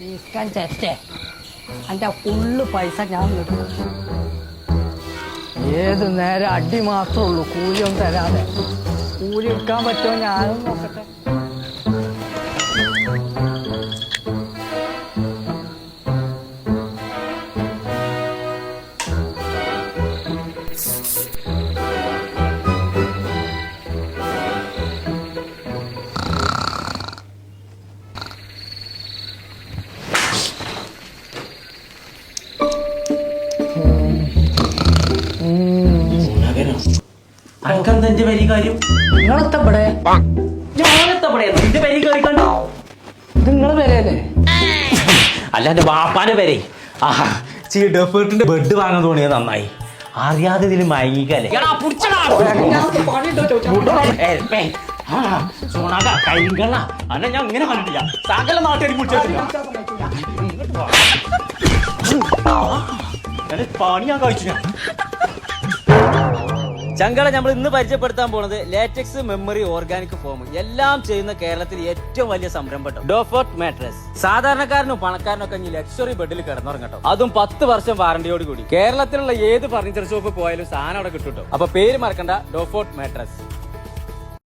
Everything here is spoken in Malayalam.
ഈസ്കാൻ ചേച്ചേ എൻ്റെ ഫുള്ള് പൈസ ഞാൻ കിട്ടും. ഏത് നേരം അടി മാത്രമേ ഉള്ളൂ, കൂലിയൊന്നും തരാതെ. കൂലി എടുക്കാൻ പറ്റുമോ ഞാനും നോക്കട്ടെ. അനക്കെന്താ വരി കാര്യം? നിങ്ങളെത്തപ്പെടെ ഞാനെത്തപ്പെടെ നിന്റെ വരി കയറി കണ്ടു. ഇത് നിങ്ങള് വരെയല്ലേ? അല്ല എന്റെ ബാപ്പാന്റെ പേരെ ഡെഫേർട്ടിന്റെ ബെഡ് വാങ്ങാൻ തോന്നിയത് നന്നായി. അറിയാതെ ഇതിൽ മയങ്ങിക്കല്ലേ കരിങ്കണ്ണ അല്ല ഞാൻ ഇങ്ങനെ കണ്ടിട്ടില്ല. സകല നാട്ടുകാരി പണി ഞാൻ കഴിച്ചു. ഞാൻ ചങ്കള നമ്മൾ ഇന്ന് പരിചയപ്പെടുത്താൻ പോണത് ലാറ്റക്സ് മെമ്മറി ഓർഗാനിക് ഫോം എല്ലാം ചെയ്യുന്ന കേരളത്തിൽ ഏറ്റവും വലിയ സംരംഭം ഡോഫോർട്ട് മാട്രസ്. സാധാരണക്കാരനും പണക്കാരനും ഒക്കെ ലക്ഷറി ബെഡിൽ കിടന്നുറങ്ങട്ടോ, അതും 10 വർഷം വാറന്റിയോട് കൂടി. കേരളത്തിലുള്ള ഏത് ഫർണിച്ചർ ഷോപ്പ് പോയാലും സാധനം അവിടെ കിട്ടും. അപ്പൊ പേര് മറക്കണ്ട, ഡോഫോർട്ട് മാട്രസ്.